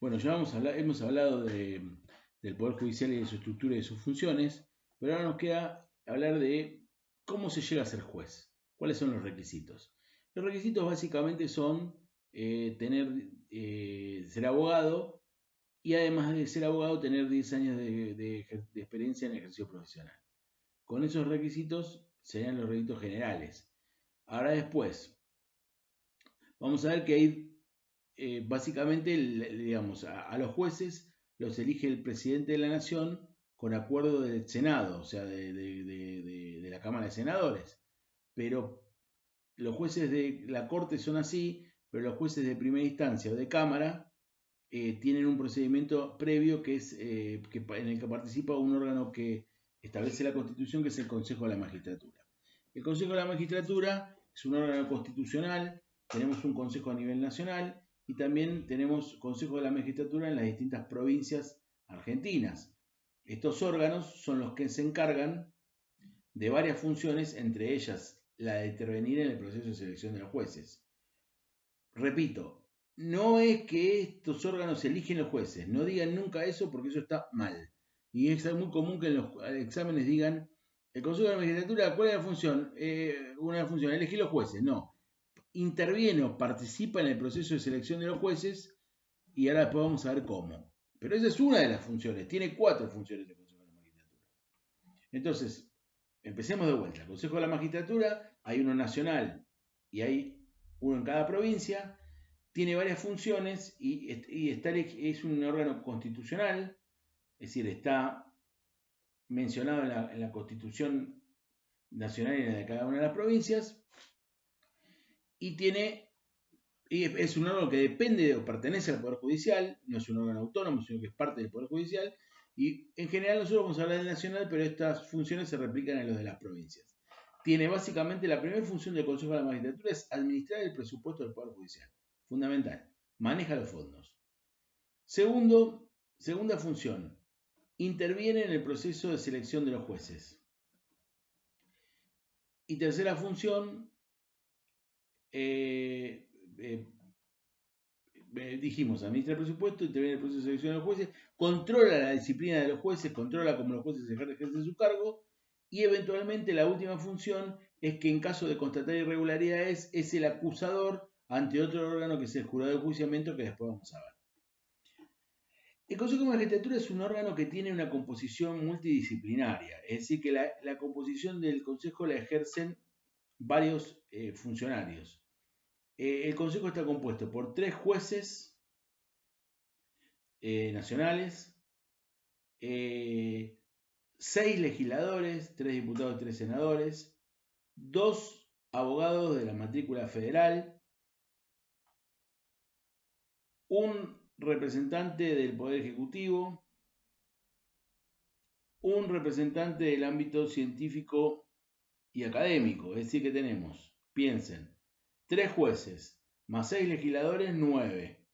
Bueno, ya hemos hablado del Poder Judicial y de su estructura y de sus funciones, pero ahora nos queda hablar de cómo se llega a ser juez, cuáles son los requisitos. Los requisitos básicamente son ser abogado y además de ser abogado tener 10 años de experiencia en el ejercicio profesional. Con esos requisitos serían los requisitos generales. Ahora después, vamos a ver que hay básicamente, digamos, a los jueces los elige el presidente de la nación con acuerdo del Senado, o sea, de la Cámara de Senadores. Pero los jueces de la Corte son así, pero los jueces de primera instancia o de Cámara tienen un procedimiento previo en el que participa un órgano que establece la Constitución, que es el Consejo de la Magistratura. El Consejo de la Magistratura es un órgano constitucional, tenemos un consejo a nivel nacional y también tenemos Consejo de la Magistratura en las distintas provincias argentinas. Estos órganos son los que se encargan de varias funciones, entre ellas la de intervenir en el proceso de selección de los jueces. Repito, no es que estos órganos eligen los jueces, no digan nunca eso porque eso está mal. Y es muy común que en los exámenes digan, el Consejo de la Magistratura, ¿cuál es la función? Una función, elegir los jueces. No, interviene o participa en el proceso de selección de los jueces y ahora después vamos a ver cómo. Pero esa es una de las funciones, tiene 4 funciones el Consejo de la Magistratura. Entonces, empecemos de vuelta. El Consejo de la Magistratura, hay uno nacional y hay uno en cada provincia, tiene varias funciones y es un órgano constitucional, es decir, está mencionado en la Constitución nacional y en la de cada una de las provincias, y es un órgano que depende o pertenece al Poder Judicial, no es un órgano autónomo, sino que es parte del Poder Judicial, y en general nosotros vamos a hablar del nacional, pero estas funciones se replican en los de las provincias. Tiene básicamente la primera función del Consejo de la Magistratura es administrar el presupuesto del Poder Judicial. Fundamental. Maneja los fondos. Segunda función. Interviene en el proceso de selección de los jueces. Y tercera función, dijimos, administra el presupuesto, interviene en el proceso de selección de los jueces, controla la disciplina de los jueces, controla cómo los jueces ejercen su cargo, y eventualmente la última función es que en caso de constatar irregularidades es el acusador ante otro órgano que es el jurado de enjuiciamiento, que después vamos a ver. El Consejo de Magistratura es un órgano que tiene una composición multidisciplinaria, es decir, que la composición del Consejo la ejercen varios funcionarios. El Consejo está compuesto por 3 jueces nacionales, 6 legisladores, 3 diputados y 3 senadores, 2 abogados de la matrícula federal, un representante del Poder Ejecutivo, un representante del ámbito científico y académico. Es decir, que tenemos, piensen, 3 jueces, más 6 legisladores, 9,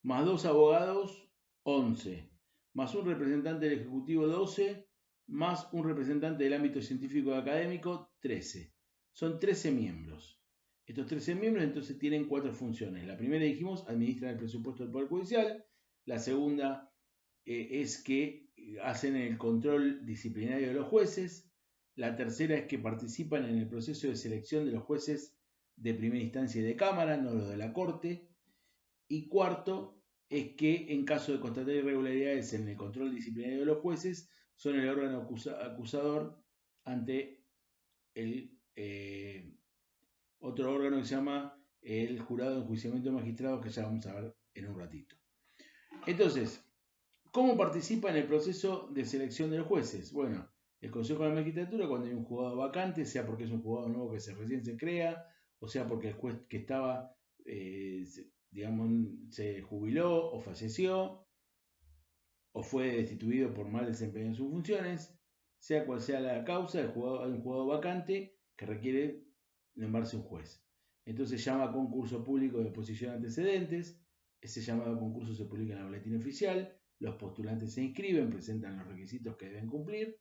más 2 abogados, 11, más un representante del Ejecutivo, 12, más un representante del ámbito científico y académico, 13. Son 13 miembros. Estos 13 miembros entonces tienen 4 funciones. La primera, dijimos, administran el presupuesto del Poder Judicial. La segunda es que hacen el control disciplinario de los jueces. La tercera es que participan en el proceso de selección de los jueces de primera instancia y de Cámara, no los de la Corte. Y cuarto, es que en caso de constatar irregularidades en el control disciplinario de los jueces, son el órgano acusador ante el otro órgano que se llama el Jurado de Enjuiciamiento de Magistrados, que ya vamos a ver en un ratito. Entonces, ¿cómo participa en el proceso de selección de los jueces? Bueno, el Consejo de la Magistratura, cuando hay un juzgado vacante, sea porque es un juzgado nuevo que recién se crea, o sea porque el juez que estaba, digamos, se jubiló o falleció, o fue destituido por mal desempeño en sus funciones, sea cual sea la causa, hay un juzgado vacante que requiere nombrarse un juez. Entonces llama a concurso público de exposición de antecedentes, ese llamado concurso se publica en el boletín oficial, los postulantes se inscriben, presentan los requisitos que deben cumplir,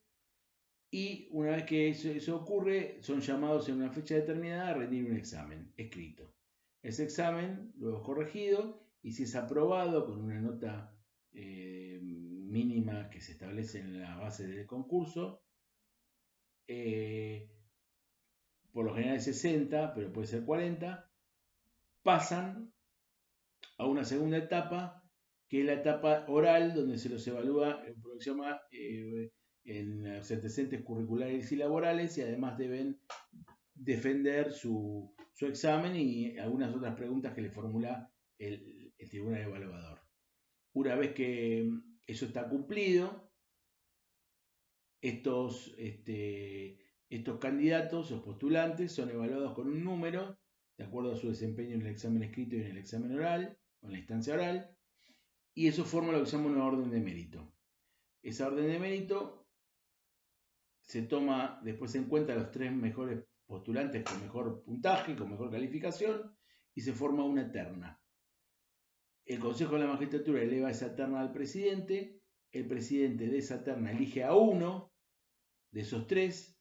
y una vez que eso ocurre, son llamados en una fecha determinada a rendir un examen escrito. Ese examen, luego corregido, y si es aprobado con una nota mínima que se establece en la base del concurso, por lo general es 60, pero puede ser 40, pasan a una segunda etapa, que es la etapa oral, donde se los evalúa en los antecedentes curriculares y laborales, y además deben defender su examen y algunas otras preguntas que le formula el tribunal evaluador. Una vez que eso está cumplido, estos candidatos o postulantes son evaluados con un número de acuerdo a su desempeño en el examen escrito y en el examen oral o en la instancia oral, y eso forma lo que se llama una orden de mérito. Esa orden de mérito se toma después en cuenta los 3 mejores postulantes con mejor puntaje, con mejor calificación, y se forma una terna. El Consejo de la Magistratura eleva esa terna al presidente, el presidente de esa terna elige a uno de esos 3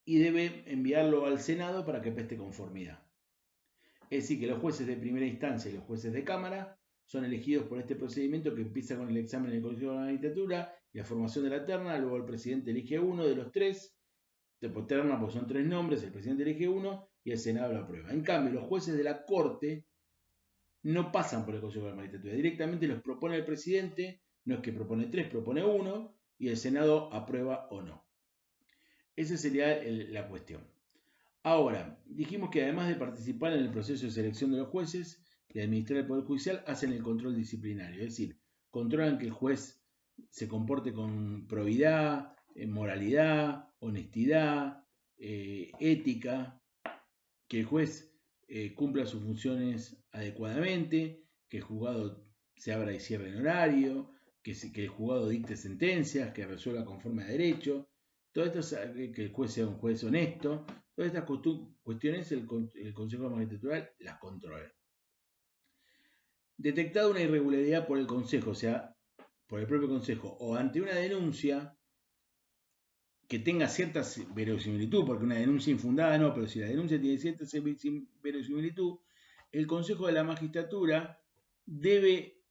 y debe enviarlo al Senado para que preste conformidad. Es decir, que los jueces de primera instancia y los jueces de Cámara son elegidos por este procedimiento que empieza con el examen del Consejo de la Magistratura y la formación de la terna. Luego el presidente elige uno de los 3, por terna, porque son 3 nombres, el presidente elige uno y el Senado lo aprueba. En cambio, los jueces de la Corte no pasan por el Consejo de la Magistratura, directamente los propone el presidente, no es que propone 3, propone 1 y el Senado aprueba o no. Esa sería la cuestión. Ahora, dijimos que además de participar en el proceso de selección de los jueces y administrar el Poder Judicial, hacen el control disciplinario, es decir, controlan que el juez se comporte con probidad, moralidad, honestidad, ética, que el juez cumpla sus funciones adecuadamente, que el juzgado se abra y cierre en horario, que el juzgado dicte sentencias, que resuelva conforme a derecho. Todo esto, que el juez sea un juez honesto. Todas estas cuestiones el Consejo de la Magistratura las controla. Detectada una irregularidad por el Consejo, o sea, por el propio Consejo, o ante una denuncia que tenga cierta verosimilitud, porque una denuncia infundada no, pero si la denuncia tiene cierta verosimilitud, el Consejo de la Magistratura debe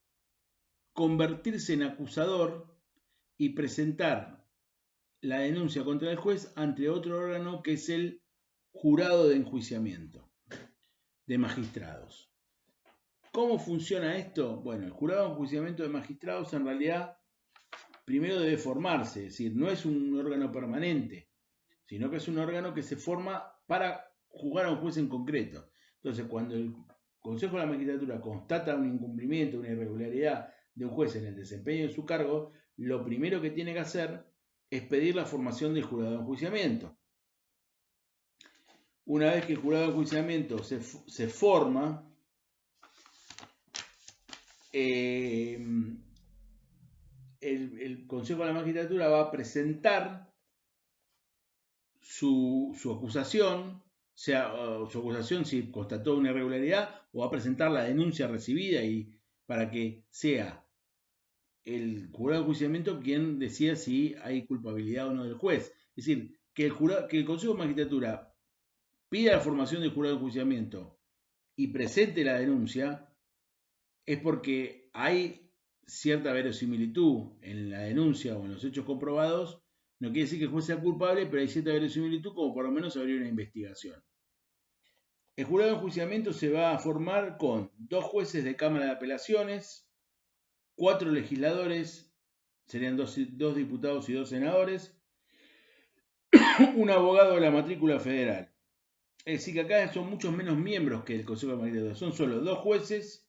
convertirse en acusador y presentar la denuncia contra el juez ante otro órgano que es el jurado de enjuiciamiento de magistrados. ¿Cómo funciona esto? Bueno, el jurado de enjuiciamiento de magistrados en realidad primero debe formarse, es decir, no es un órgano permanente, sino que es un órgano que se forma para juzgar a un juez en concreto. Entonces, cuando el Consejo de la Magistratura constata un incumplimiento, una irregularidad de un juez en el desempeño de su cargo, lo primero que tiene que hacer es pedir la formación del jurado de enjuiciamiento. Una vez que el jurado de enjuiciamiento se forma, el Consejo de la Magistratura va a presentar su acusación, sea su acusación si constató una irregularidad, o va a presentar la denuncia recibida y para que sea el jurado de enjuiciamiento quien decida si hay culpabilidad o no del juez. Es decir, que el Consejo de Magistratura pida la formación del jurado de enjuiciamiento y presente la denuncia es porque hay cierta verosimilitud en la denuncia o en los hechos comprobados. No quiere decir que el juez sea culpable, pero hay cierta verosimilitud como por lo menos abrir una investigación. El jurado de enjuiciamiento se va a formar con 2 jueces de Cámara de Apelaciones, 4 legisladores, serían 2 diputados y 2 senadores, un abogado de la matrícula federal. Es decir, que acá son muchos menos miembros que el Consejo de Magistratura. Son solo 2 jueces,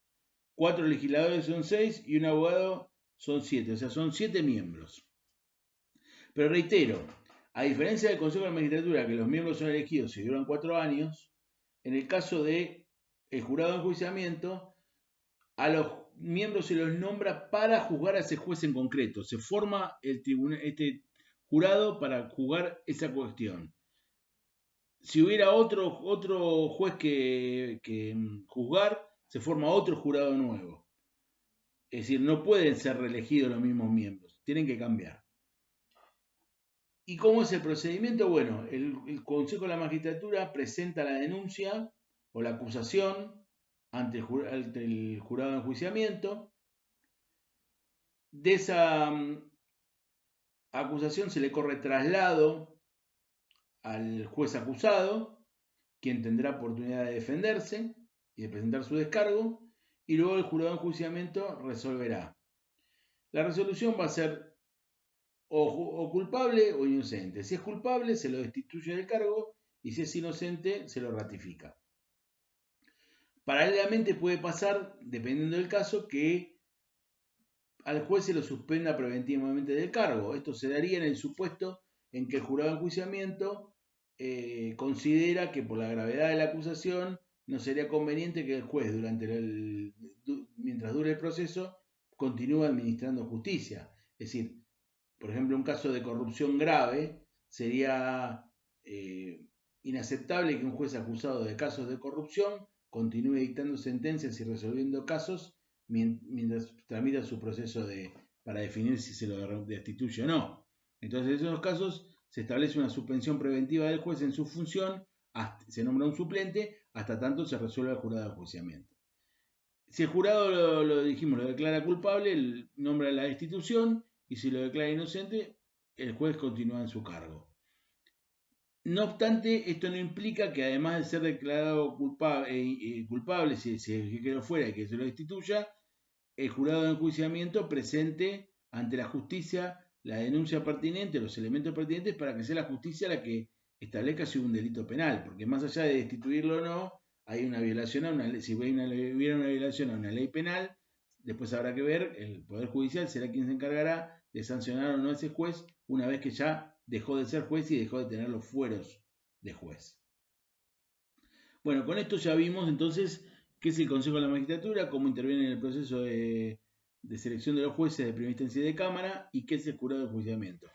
4 legisladores son 6 y un abogado son 7. O sea, son 7 miembros. Pero reitero, a diferencia del Consejo de la Magistratura, que los miembros son elegidos y duran 4 años, en el caso del jurado de enjuiciamiento, a los miembros se los nombra para juzgar a ese juez en concreto. Se forma este jurado para juzgar esa cuestión. Si hubiera otro juez que juzgar, se forma otro jurado nuevo. Es decir, no pueden ser reelegidos los mismos miembros, tienen que cambiar. ¿Y cómo es el procedimiento? Bueno, el Consejo de la Magistratura presenta la denuncia o la acusación ante el jurado de enjuiciamiento. De esa acusación se le corre traslado al juez acusado, quien tendrá oportunidad de defenderse y de presentar su descargo, y luego el jurado de enjuiciamiento resolverá. La resolución va a ser o culpable o inocente. Si es culpable, se lo destituye del cargo, y si es inocente, se lo ratifica. Paralelamente puede pasar, dependiendo del caso, que al juez se lo suspenda preventivamente del cargo. Esto se daría en el supuesto en que el jurado de enjuiciamiento considera que por la gravedad de la acusación no sería conveniente que el juez, mientras dure el proceso, continúe administrando justicia. Es decir, por ejemplo, un caso de corrupción grave, sería inaceptable que un juez acusado de casos de corrupción continúe dictando sentencias y resolviendo casos mientras tramita su proceso para definir si se lo destituye o no. Entonces, en esos casos se establece una suspensión preventiva del juez en su función, se nombra un suplente, hasta tanto se resuelva el jurado de enjuiciamiento. Si el jurado lo declara culpable, nombra la destitución, y si lo declara inocente, el juez continúa en su cargo. No obstante, esto no implica que además de ser declarado culpable, si quedó fuera y que se lo destituya, el jurado de enjuiciamiento presente ante la justicia la denuncia pertinente, los elementos pertinentes, para que sea la justicia la que establezca si hubo un delito penal, porque más allá de destituirlo o no, hay una violación a una ley. Si hubiera una violación a una ley penal, después habrá que ver, el Poder Judicial será quien se encargará de sancionar o no a ese juez una vez que ya dejó de ser juez y dejó de tener los fueros de juez. Bueno, con esto ya vimos entonces qué es el Consejo de la Magistratura, cómo interviene en el proceso de selección de los jueces de primera instancia y de cámara, y qué es el jurado de enjuiciamiento.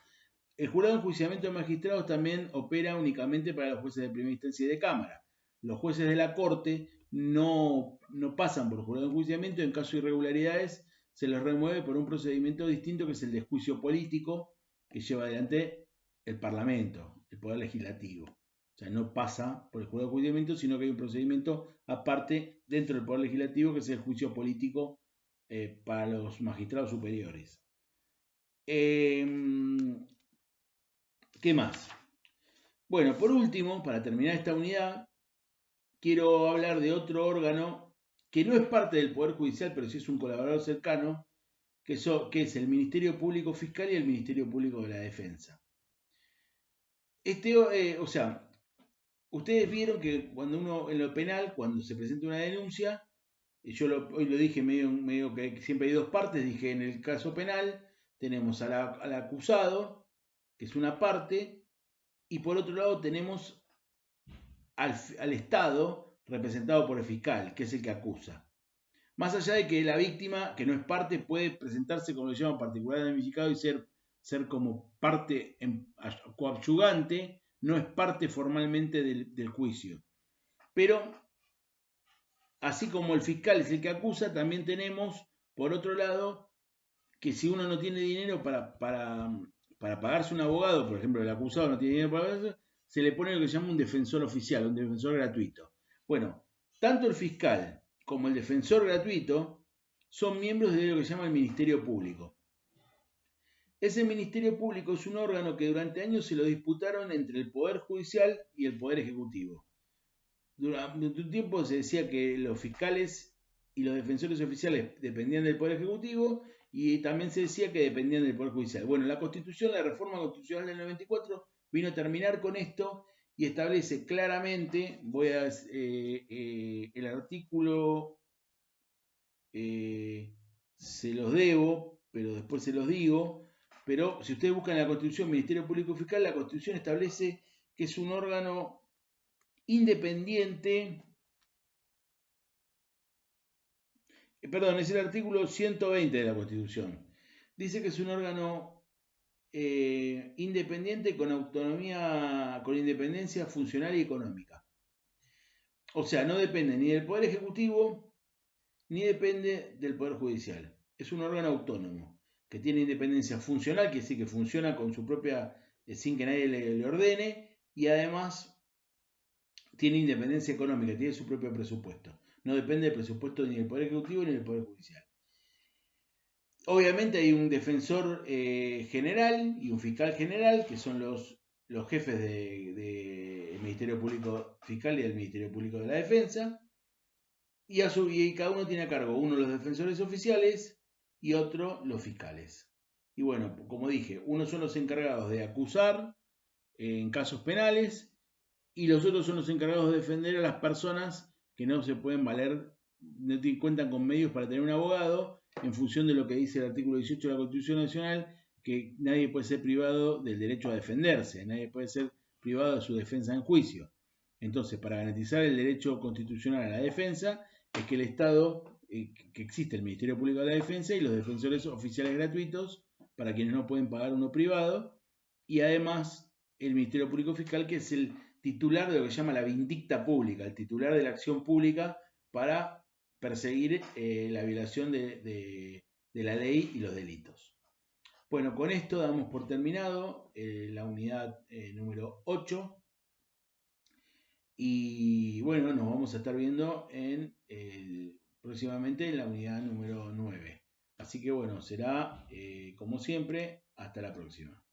El jurado de enjuiciamiento de magistrados también opera únicamente para los jueces de primera instancia y de cámara. Los jueces de la Corte no pasan por el jurado de enjuiciamiento. En caso de irregularidades se les remueve por un procedimiento distinto, que es el de juicio político, que lleva adelante el Parlamento, el Poder Legislativo. O sea, no pasa por el jurado de enjuiciamiento, sino que hay un procedimiento aparte dentro del Poder Legislativo, que es el juicio político para los magistrados superiores. ¿Qué más? Bueno, por último, para terminar esta unidad, quiero hablar de otro órgano que no es parte del Poder Judicial, pero sí es un colaborador cercano, que es el Ministerio Público Fiscal y el Ministerio Público de la Defensa. Ustedes vieron que cuando uno, en lo penal, cuando se presenta una denuncia, hoy lo dije medio que siempre hay dos partes. Dije, en el caso penal tenemos al acusado, que es una parte, y por otro lado tenemos al Estado, representado por el fiscal, que es el que acusa. Más allá de que la víctima, que no es parte, puede presentarse, como le llaman, particular damnificado y ser como parte coadyuvante, no es parte formalmente del juicio. Pero, así como el fiscal es el que acusa, también tenemos, por otro lado, que si uno no tiene dinero para pagarse un abogado, por ejemplo, el acusado no tiene dinero para pagarse, se le pone lo que se llama un defensor oficial, un defensor gratuito. Bueno, tanto el fiscal como el defensor gratuito son miembros de lo que se llama el Ministerio Público. Ese Ministerio Público es un órgano que durante años se lo disputaron entre el Poder Judicial y el Poder Ejecutivo. Durante un tiempo se decía que los fiscales y los defensores oficiales dependían del Poder Ejecutivo, y también se decía que dependían del Poder Judicial. Bueno, la reforma constitucional del 94 vino a terminar con esto y establece claramente, el artículo, se los debo, pero después se los digo, pero si ustedes buscan la Constitución, Ministerio Público Fiscal, la Constitución establece que es un órgano independiente. Es el artículo 120 de la Constitución. Dice que es un órgano independiente con autonomía, con independencia funcional y económica. O sea, no depende ni del Poder Ejecutivo ni depende del Poder Judicial. Es un órgano autónomo que tiene independencia funcional, que sí que funciona con su propia, sin que nadie le ordene, y además tiene independencia económica, tiene su propio presupuesto. no depende del presupuesto ni del Poder Ejecutivo ni del Poder Judicial. Obviamente hay un defensor general y un fiscal general, que son los jefes del Ministerio Público Fiscal y del Ministerio Público de la Defensa, y cada uno tiene a cargo, uno los defensores oficiales y otro los fiscales. Y bueno, como dije, unos son los encargados de acusar en casos penales y los otros son los encargados de defender a las personas que no se pueden valer, no cuentan con medios para tener un abogado, en función de lo que dice el artículo 18 de la Constitución Nacional, que nadie puede ser privado del derecho a defenderse, nadie puede ser privado de su defensa en juicio. Entonces, para garantizar el derecho constitucional a la defensa, es que el Estado, que existe el Ministerio Público de la Defensa y los defensores oficiales gratuitos para quienes no pueden pagar uno privado, y además el Ministerio Público Fiscal, que es el titular de lo que se llama la vindicta pública, el titular de la acción pública para perseguir la violación de la ley y los delitos. Bueno, con esto damos por terminado la unidad número 8. Y bueno, nos vamos a estar viendo próximamente en la unidad número 9. Así que bueno, será como siempre, hasta la próxima.